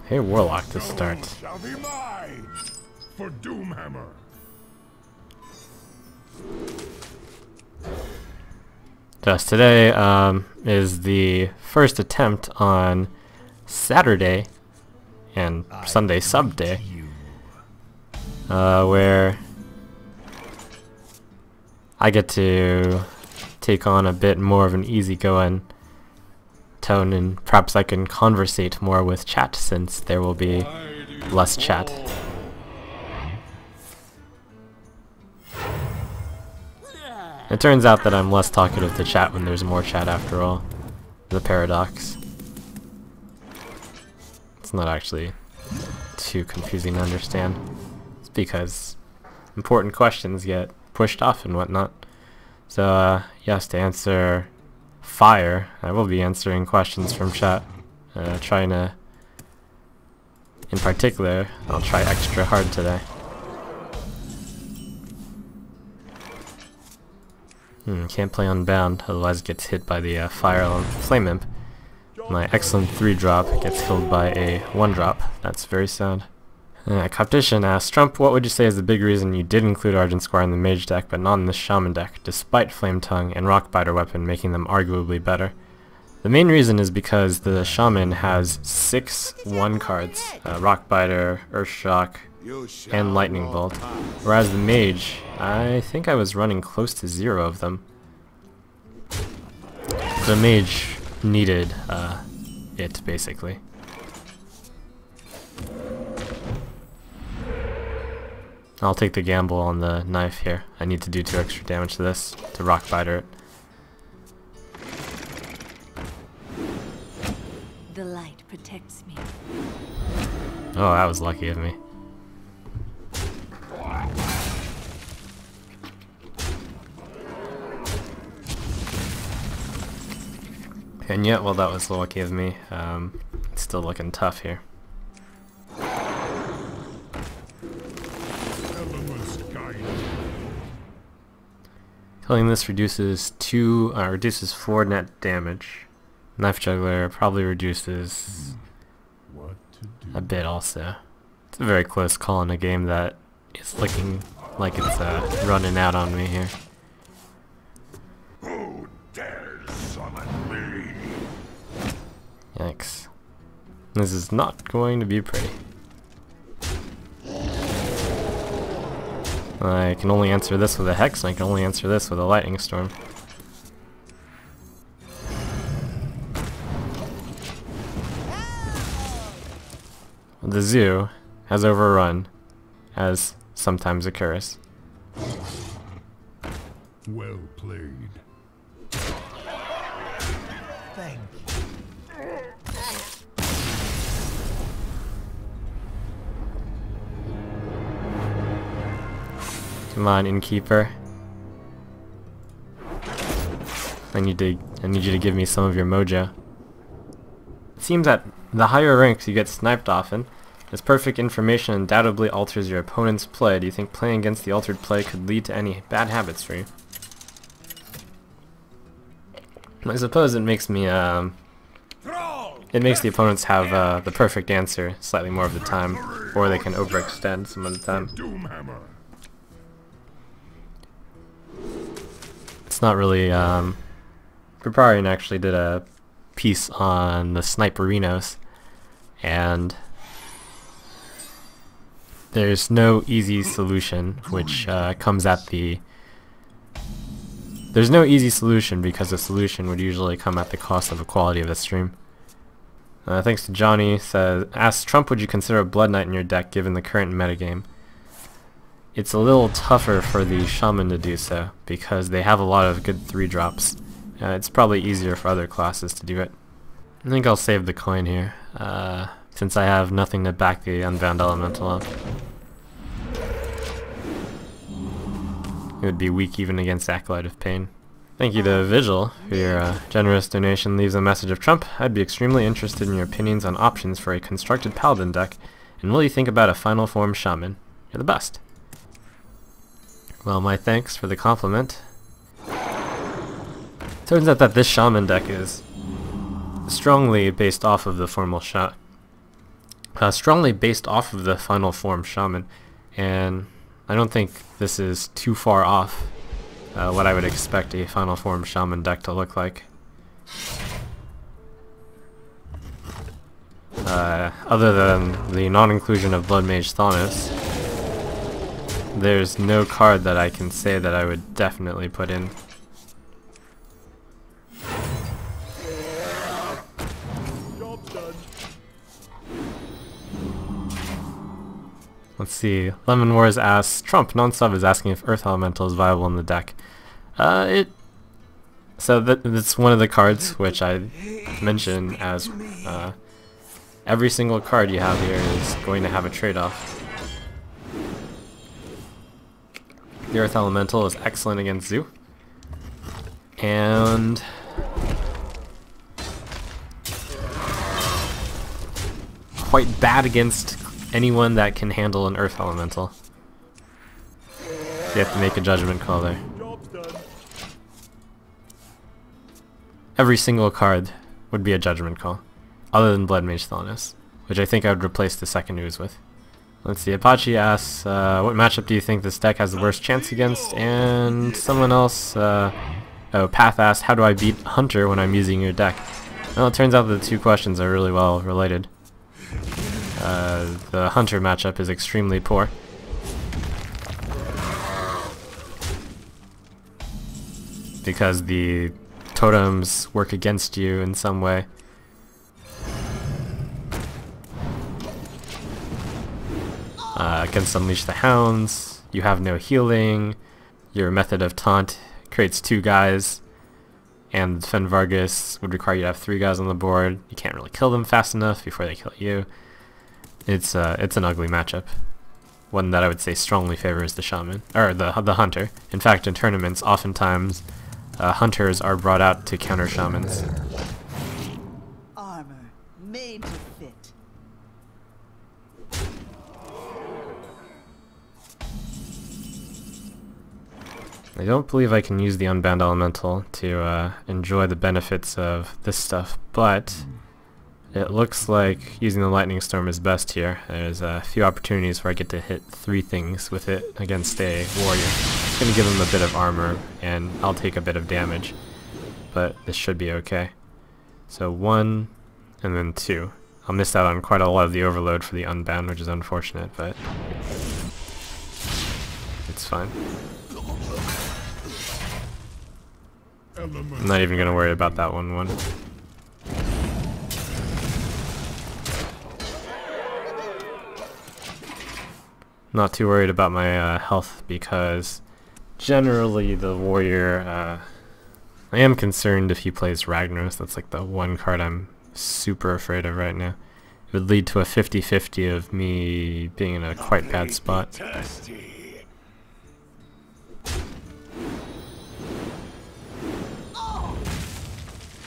Hey, Warlock to start. Shall be mine for Doomhammer. Just today is the first attempt on Saturday and Sunday sub day, where I get to take on a bit more of an easygoing tone, and perhaps I can conversate more with chat since there will be less chat. It turns out that I'm less talkative to chat when there's more chat after all. The paradox. It's not actually too confusing to understand. It's because important questions get pushed off and whatnot. So, yes, to answer fire, I will be answering questions from chat. Trying to, in particular, I'll try extra hard today. Can't play Unbound, otherwise gets hit by the Fire Flame Imp. My excellent 3-drop gets killed by a 1-drop. That's very sad. Competition asks, Trump, what would you say is the big reason you did include Argent Squire in the Mage deck, but not in the Shaman deck, despite Flame Tongue and Rockbiter Weapon making them arguably better? The main reason is because the Shaman has 6 1 cards, Rockbiter, Earthshock, and Lightning Bolt, whereas the Mage, I think I was running close to 0 of them. The Mage needed it, basically. I'll take the gamble on the knife here. I need to do 2 extra damage to this to Rockbiter it. The light protects me. Oh, that was lucky of me. And yet, well, that was lucky of me. It's still looking tough here. Killing this reduces 4 net damage. Knife Juggler probably reduces a bit also. It's a very close call in a game that is looking like it's running out on me here. Who dares summon me? Yikes. This is not going to be pretty. I can only answer this with a Hex, and I can only answer this with a Lightning Storm. The zoo has overrun, as sometimes occurs. Well played. Thank you. Come on, Innkeeper. I need you to give me some of your mojo. It seems that the higher ranks you get sniped often. This perfect information undoubtedly alters your opponent's play. Do you think playing against the altered play could lead to any bad habits for you? I suppose it makes me it makes the opponents have the perfect answer slightly more of the time, or they can overextend some of the time. It's not really, Preparian actually did a piece on the Sniperinos, and there's no easy solution, which comes at the... There's no easy solution because the solution would usually come at the cost of the quality of the stream. Thanks to Johnny, asks, Trump, would you consider a Blood Knight in your deck given the current metagame? It's a little tougher for the Shaman to do so, because they have a lot of good 3-drops. It's probably easier for other classes to do it. I think I'll save the coin here, since I have nothing to back the Unbound Elemental up. It would be weak even against Acolyte of Pain. Thank you to Vigil for your generous donation. Leaves a message of, Trump, I'd be extremely interested in your opinions on options for a constructed Paladin deck, and will you think about a final form Shaman? You're the best. Well, my thanks for the compliment. Turns out that this Shaman deck is strongly based off of the formal strongly based off of the final form Shaman, and I don't think this is too far off what I would expect a final form Shaman deck to look like. Other than the non-inclusion of Blood Mage Thanos, there's no card that I can say that I would definitely put in. Let's see. Lemon Wars asks, Trump non-sub is asking if Earth Elemental is viable in the deck. So that's one of the cards which I mentioned as every single card you have here is going to have a trade-off. The Earth Elemental is excellent against Zoo, and quite bad against anyone that can handle an Earth Elemental. You have to make a judgment call there. Every single card would be a judgment call, other than Blood Mage Thanos, which I think I would replace the second Ooze with. Let's see, Apache asks, what matchup do you think this deck has the worst chance against? And someone else, Path asks, how do I beat Hunter when I'm using your deck? Well, it turns out that the two questions are really well related. The Hunter matchup is extremely poor. Because the totems work against you in some way. Against Unleash the Hounds, you have no healing, your method of taunt creates 2 guys, and Defend Vargas would require you to have 3 guys on the board. You can't really kill them fast enough before they kill you. It's an ugly matchup. One that I would say strongly favors the Shaman, or the Hunter. In fact, in tournaments, oftentimes Hunters are brought out to counter Shamans. Armor made to fit. I don't believe I can use the Unbound Elemental to enjoy the benefits of this stuff, but it looks like using the Lightning Storm is best here. There's a few opportunities where I get to hit 3 things with it against a warrior. It's going to give him a bit of armor, and I'll take a bit of damage, but this should be okay. So 1, and then 2. I'll miss out on quite a lot of the overload for the Unbound, which is unfortunate, but it's fine. I'm not even going to worry about that 1/1. Not too worried about my health because generally the warrior, I am concerned if he plays Ragnaros. That's like the one card I'm super afraid of right now. It would lead to a 50-50 of me being in a quite bad spot.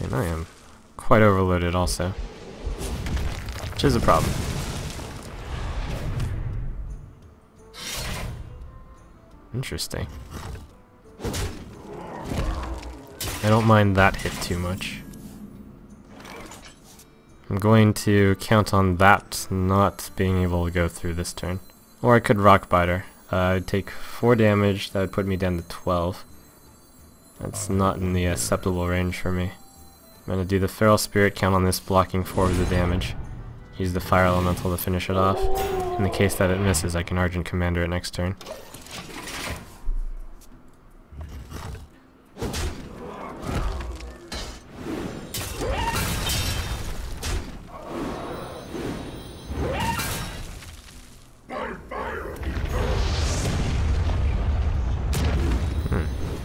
And I am quite overloaded also, which is a problem. Interesting. I don't mind that hit too much. I'm going to count on that not being able to go through this turn. Or I could Rockbiter. I'd take 4 damage, that would put me down to 12. That's not in the acceptable range for me. I'm going to do the Feral Spirit, count on this blocking 4 of the damage. Use the Fire Elemental to finish it off. In the case that it misses, I can Argent Commander it next turn.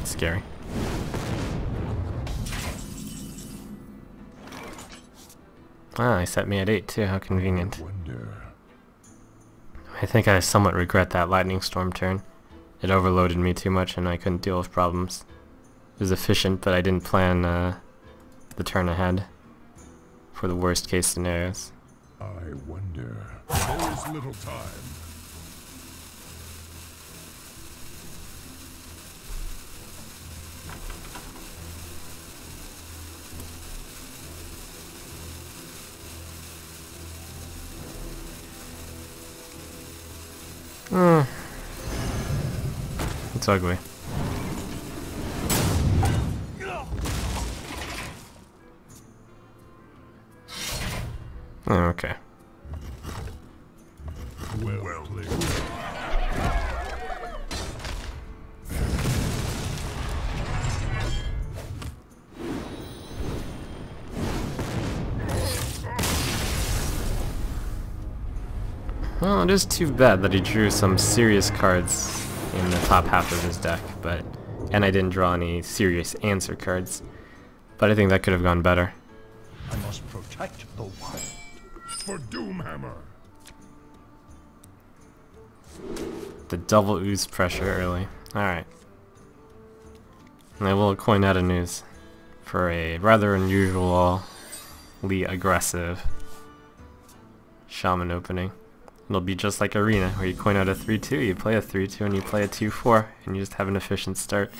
Scary. Ah, he set me at 8 too, how convenient. I think I somewhat regret that Lightning Storm turn. It overloaded me too much and I couldn't deal with problems. It was efficient, but I didn't plan the turn ahead for the worst case scenarios. I wonder. There is little time. It's ugly. Oh, okay. Well played. Well, it is too bad that he drew some serious cards in the top half of his deck, and I didn't draw any serious answer cards. But I think that could have gone better. I must protect the wild. For Doomhammer. The double ooze pressure early. Alright. And I will coin out a news for a rather unusually aggressive Shaman opening. It'll be just like Arena, where you coin out a 3-2, you play a 3-2, and you play a 2-4, and you just have an efficient start.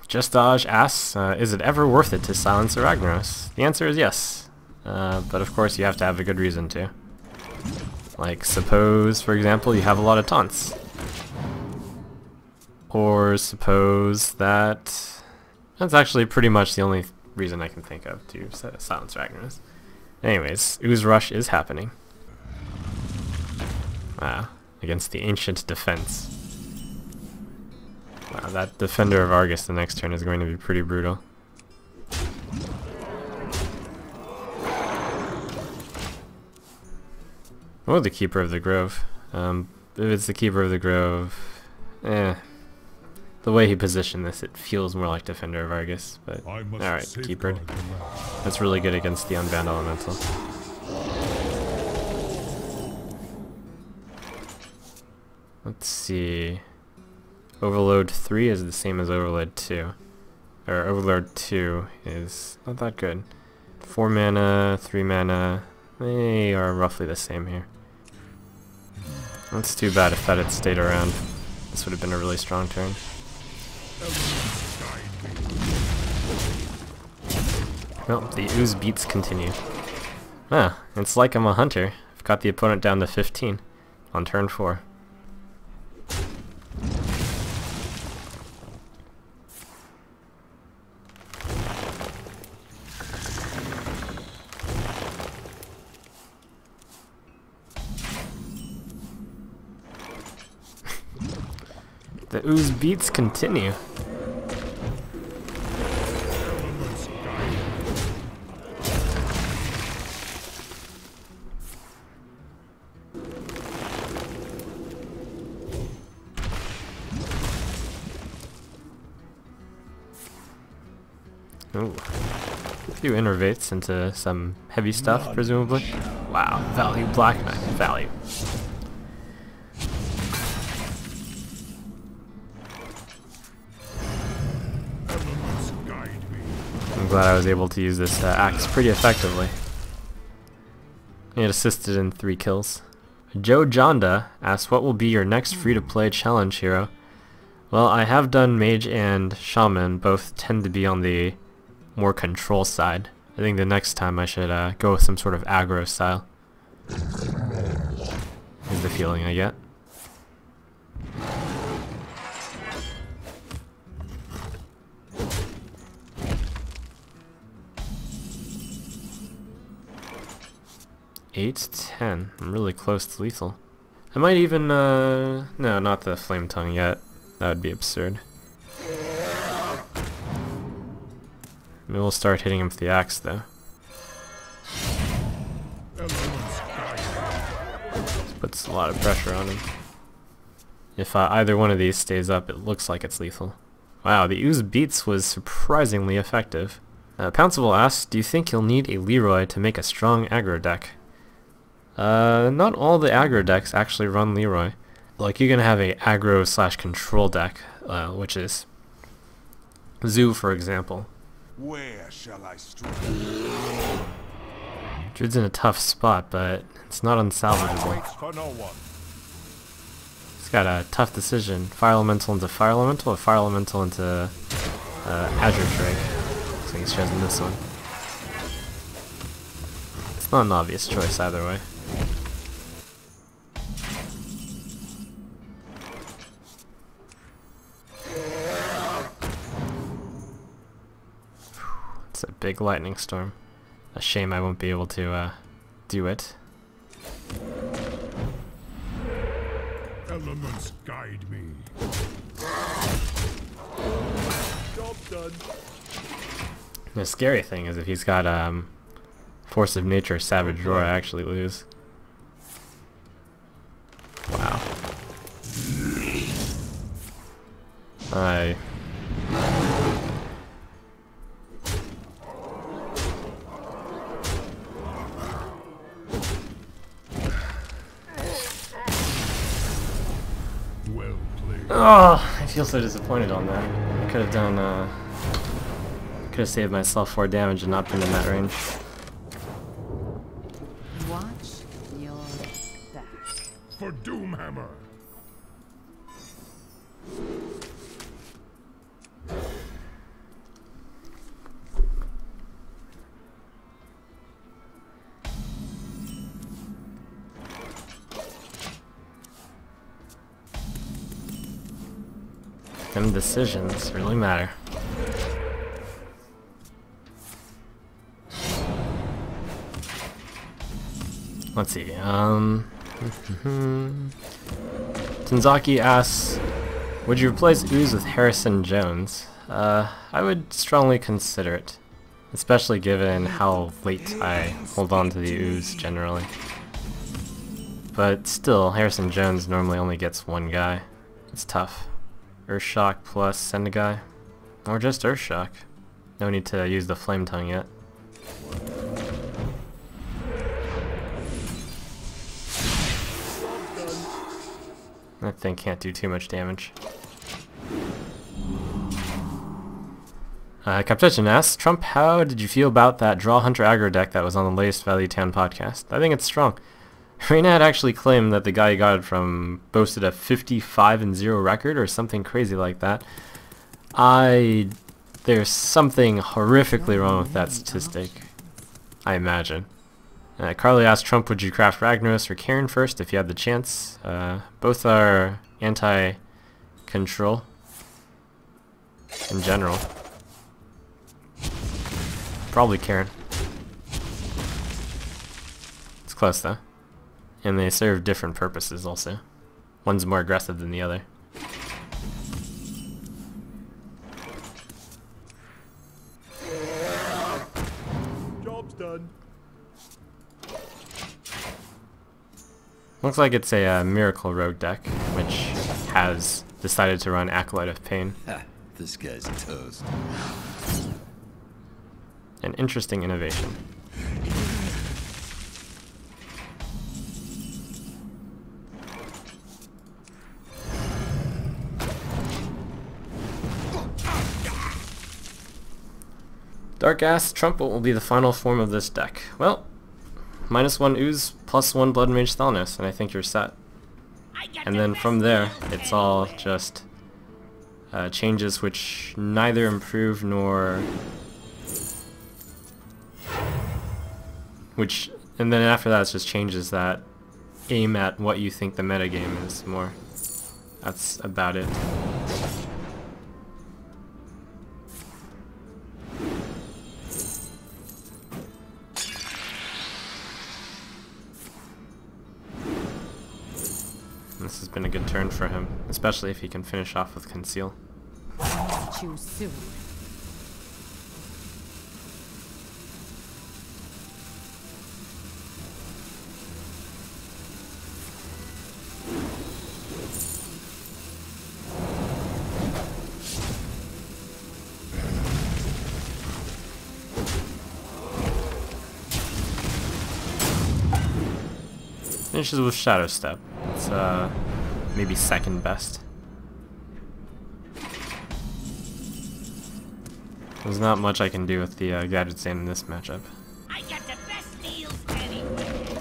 Just Dodge asks, is it ever worth it to silence a Ragnaros? The answer is yes, but of course you have to have a good reason to. Like, suppose, for example, you have a lot of taunts. Or suppose that's actually pretty much the only reason I can think of to silence Ragnaros. Anyways, Ooze Rush is happening. Wow, against the Ancient Defense. Wow, that Defender of Argus the next turn is going to be pretty brutal. Oh, the Keeper of the Grove. If it's the Keeper of the Grove, the way he positioned this, it feels more like Defender of Argus, but alright, Keepered. That's really good against the Unbound Elemental. Let's see. Overload 3 is the same as Overload 2. Or Overload 2 is not that good. 4 mana, 3 mana, they are roughly the same here. That's too bad if that had stayed around. This would have been a really strong turn. Well, the ooze beats continue. Ah, it's like I'm a hunter. I've got the opponent down to 15 on turn 4. The ooze beats continue. Ooh. A few innervates into some heavy stuff, presumably. Wow, value Black Knight, value. I'm glad I was able to use this axe pretty effectively. It assisted in 3 kills. Joe Jonda asks, what will be your next free-to-play challenge hero? Well, I have done Mage and Shaman, both tend to be on the more control side. I think the next time I should go with some sort of aggro style. Is the feeling I get. $8-10. I'm really close to lethal. I might even, no, not the Flame Tongue yet. That would be absurd. Maybe we'll start hitting him with the axe, though. This puts a lot of pressure on him. If either one of these stays up, it looks like it's lethal. Wow, the Ooze Beats was surprisingly effective. Pouncible asks, do you think you'll need a Leroy to make a strong aggro deck? Not all the aggro decks actually run Leroy. Like, you're gonna have a aggro/control deck, which is Zoo, for example. Where shall I strike? Druid's in a tough spot, but it's not unsalvageable. For no one. He's got a tough decision: Fire Elemental into Fire Elemental, or Fire Elemental into Azure Drake. So I think he's chosen this one. It's not an obvious choice either way. big lightning storm. A shame I won't be able to do it. Elements guide me. Job done. The scary thing is if he's got Force of Nature, Savage Roar, I actually lose. Wow. Well played. Oh, I feel so disappointed on that. I could have done, could have saved myself 4 damage and not been in that range. Watch your back. For Doomhammer. Them decisions really matter. Let's see, Tanzaki asks, would you replace Ooze with Harrison Jones? I would strongly consider it, especially given how late I hold on to the Ooze generally. But still, Harrison Jones normally only gets 1 guy. It's tough. Earthshock plus send a guy. Or just Earthshock. No need to use the Flame Tongue yet. That thing can't do too much damage. Competition asks, Trump, how did you feel about that Draw Hunter aggro deck that was on the latest Value Town podcast? I think it's strong. Reina had actually claimed that the guy he got it from boasted a 55-0 record or something crazy like that. There's something horrifically wrong with that statistic, I imagine. Carly asked Trump, would you craft Ragnaros or Karen first if you had the chance? Both are anti-control in general. Probably Karen. It's close though. And they serve different purposes also. One's more aggressive than the other. Job's done. Looks like it's a Miracle Rogue deck, which has decided to run Acolyte of Pain. Ha, this guy's toast. An interesting innovation. Dark asks, Trump, what will be the final form of this deck? Well, -1 Ooze, +1 Blood Mage Thalnos, and I think you're set. And then from there, it's all just changes which neither improve nor... and then after that it's just changes that aim at what you think the metagame is more. That's about it. This has been a good turn for him, especially if he can finish off with Conceal. Choose soon. Finishes with Shadow Step. It's maybe second best. There's not much I can do with the Gadget Stand in this matchup. I got the best deals anyway.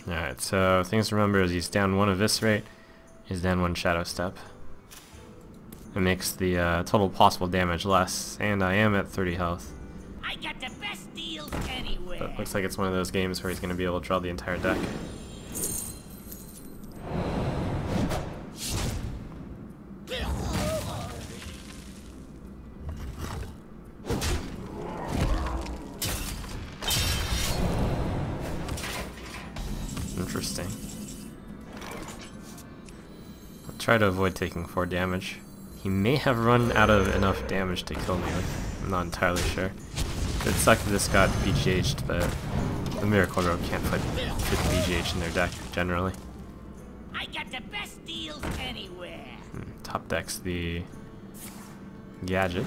Alright, so things to remember is he's down 1 Eviscerate, he's down 1 Shadow Step. It makes the total possible damage less, and I am at 30 health. I got the best deals anyway. But looks like it's one of those games where he's going to be able to draw the entire deck. interesting. I'll try to avoid taking 4 damage. He may have run out of enough damage to kill me with. I'm not entirely sure. It'd suck if this got BGH'd, but the Miracle Rogue can't fit BGH in their deck, generally. I got the best deals anywhere. Top deck's the Gadget.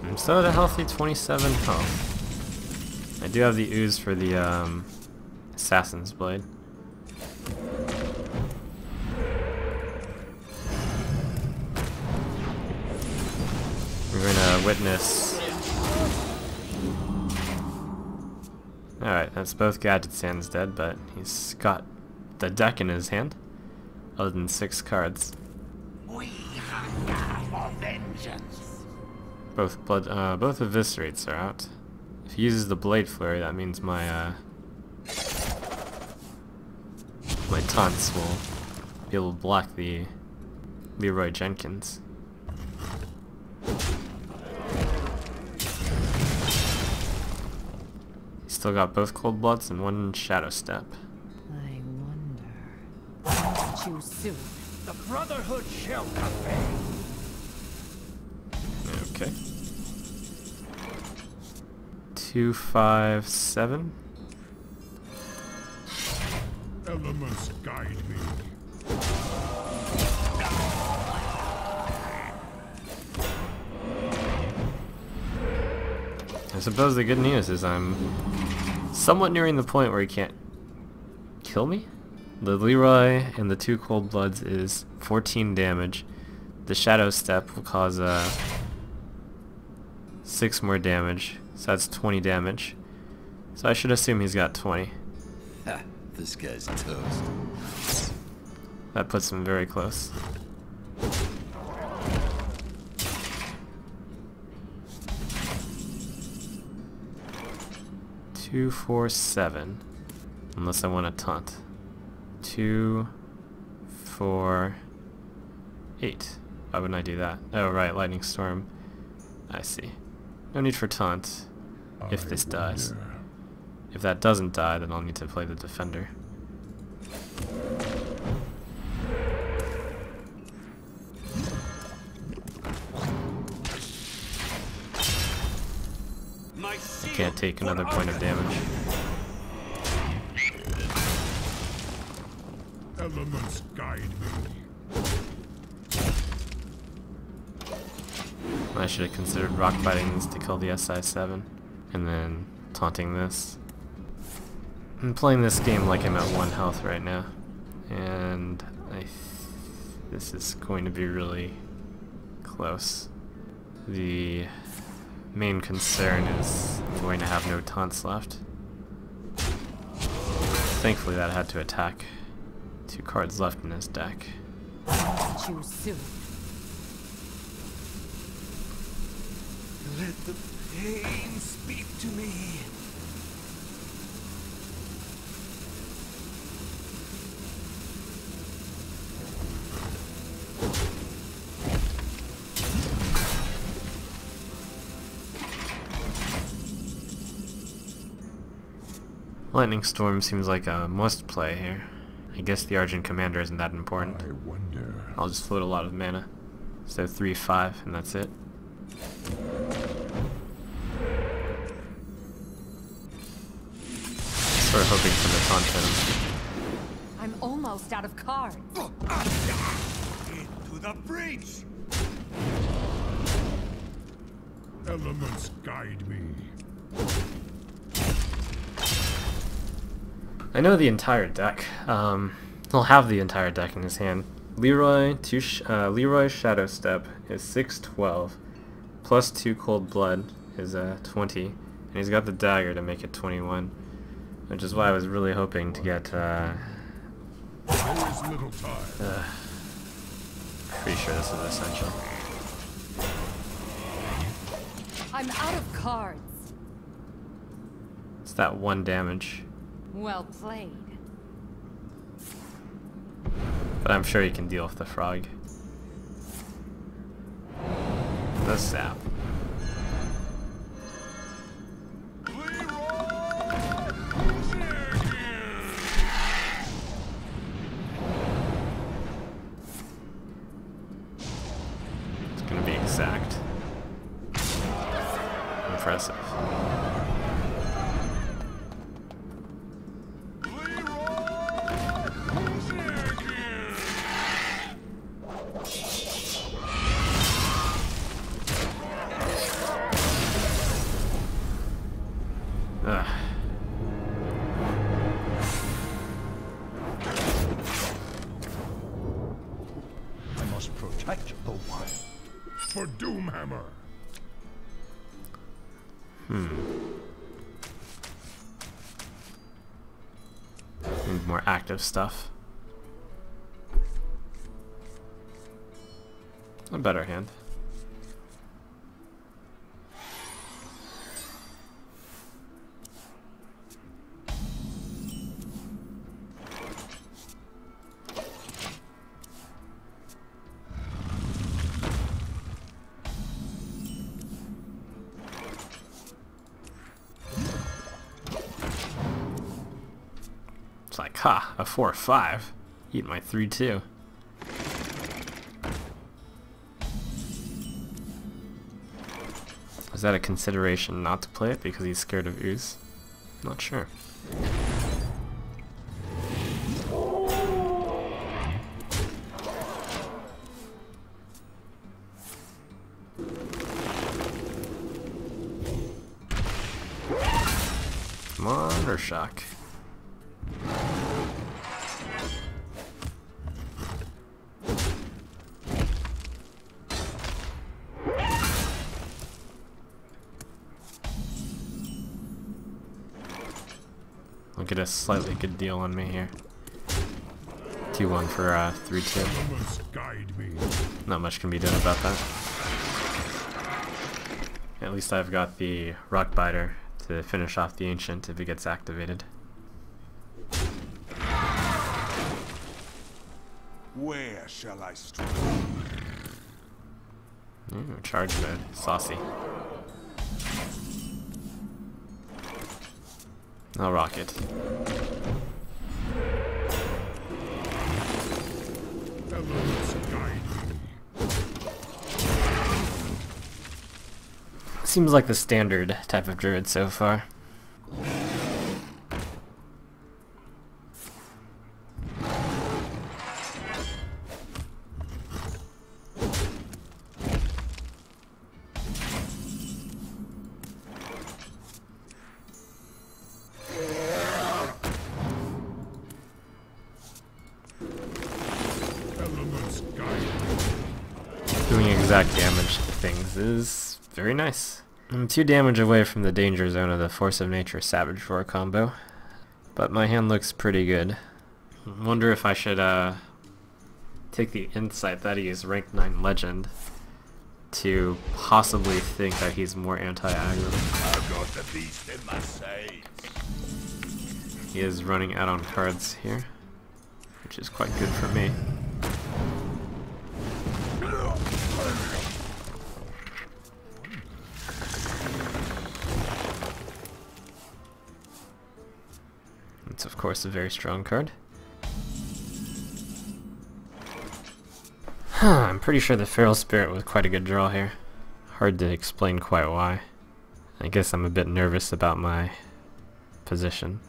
I'm still at a healthy 27 health. I do have the Ooze for the Assassin's Blade. We're gonna witness. Alright, that's both Gadget's hands dead, but he's got the deck in his hand, other than 6 cards. We hunger for vengeance. Both Eviscerates are out. If he uses the Blade Flurry, that means my my taunts will be able to block the Leroy Jenkins. He's still got both Cold Bloods and 1 Shadow Step. I wonder. Too soon. The Brotherhood shall obey. Okay. 2, 5, 7. Elements guide me. I suppose the good news is I'm somewhat nearing the point where he can't kill me. The Leroy and the 2 Cold Bloods is 14 damage. The Shadow Step will cause 6 more damage, so that's 20 damage. So I should assume he's got 20. Ha, this guy's toast. That puts him very close. Two, 4, 7. Unless I want to taunt. 2, 4, 8. Why wouldn't I do that? Oh right, Lightning Storm. I see. No need for taunt if this dies. If that doesn't die, then I'll need to play the Defender. Can't take another point of damage. Elements guide me. I should have considered rock biting this to kill the SI7, and then taunting this. I'm playing this game like I'm at 1 health right now, and this is going to be really close. The main concern is I'm going to have no taunts left. Thankfully that had to attack. 2 cards left in his deck. Too soon. Let the pain speak to me. Lightning Storm seems like a must play here. I guess the Argent Commander isn't that important. I wonder. I'll just float a lot of mana. So 3, 5, and that's it. Sort of hoping for the taunt him. I'm almost out of cards. Into the breach. Elements guide me. I know the entire deck. He'll have the entire deck in his hand. Leroy, Leroy Shadow Step is 6/12, plus 2 Cold Blood is 20, and he's got the dagger to make it 21, which is why I was really hoping to get. There is little time. Pretty sure this is essential. I'm out of cards. It's that 1 damage. Well played. But I'm sure he can deal with the frog. The sap. It's gonna be exact. Impressive. Ugh. I must protect the wild. For Doomhammer. Need more active stuff. A better hand. It's like, ha, a 4/5. Eat my 3/2. Is that a consideration not to play it because he's scared of Ooze? Not sure. Come on, Urshock. I'll get a slightly good deal on me here. 2-1 for 3/2. Must guide me. Not much can be done about that. At least I've got the Rock Biter to finish off the Ancient if it gets activated. Where shall I strike? Ooh, charge mode. Saucy. I'll rock it. Elements guide me. Seems like the standard type of druid so far. Elements guide me. Doing exact damage to things is very nice. I'm 2 damage away from the danger zone of the Force of Nature Savage Roar combo, but my hand looks pretty good. I wonder if I should take the insight that he is ranked 9 legend to possibly think that he's more anti-aggro. I've got the beast in my sights. He is running out on cards here, which is quite good for me. It's of course a very strong card. I'm pretty sure the Feral Spirit was quite a good draw here. Hard to explain quite why. I guess I'm a bit nervous about my position.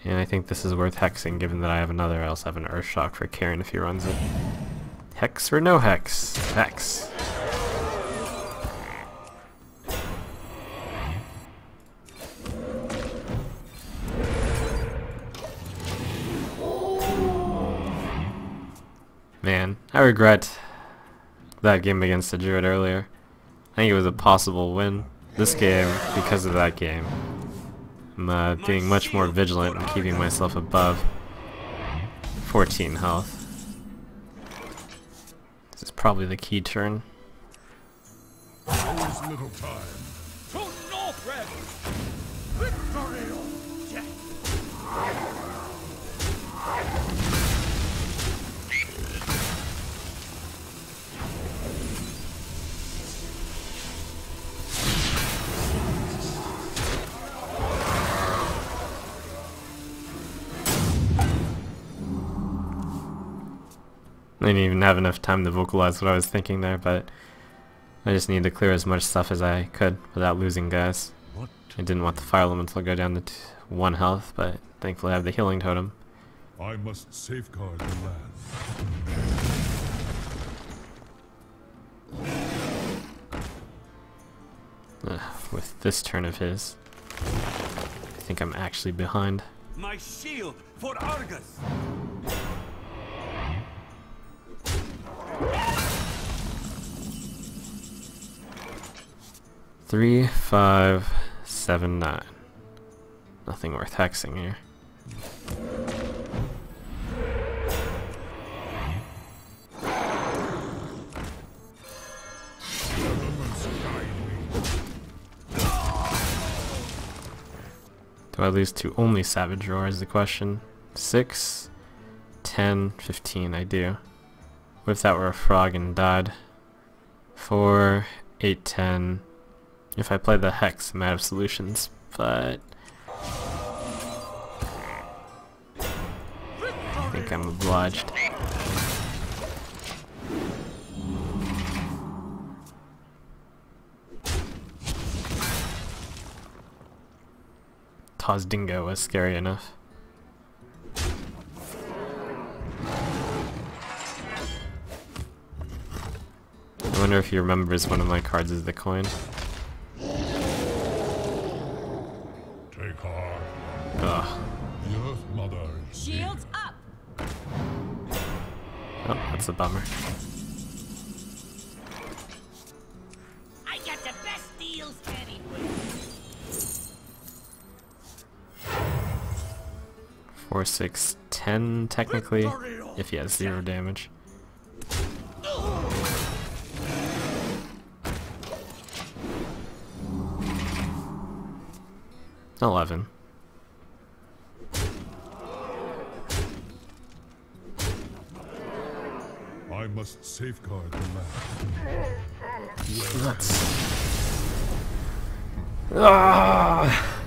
And I think this is worth hexing given that I have another. I also have an Earthshock for Karen if he runs it. Hex or no hex? Hex. Man, I regret that game against the Druid earlier. I think it was a possible win. This game, because of that game, I'm being much more vigilant and keeping myself above 14 health. This is probably the key turn. There is little time. To Northred! Victory or death! didn't even have enough time to vocalize what I was thinking there, but I just needed to clear as much stuff as I could without losing guys. What? I didn't want the fire elemental to go down to 1 health, but thankfully I have the healing totem. I must safeguard the land. With this turn of his, I think I'm actually behind. My shield for Argus! 3, 5, 7, 9. Nothing worth hexing here. Do I lose to only Savage Roar is the question. 6, 10, 15, I do. What if that were a frog and died? 4, 8, 10. If I play the Hex, I'm out of solutions, but I think I'm obliged. Taz Dingo was scary enough. I wonder if he remembers one of my cards is the coin. Take heart. Ugh. The Earth Mother is Shields up! Oh, that's a bummer. I got the best deals anywhere. 4, 6, 10 technically, if he has 0 damage. 11. I must safeguard the land. Nuts. Ah!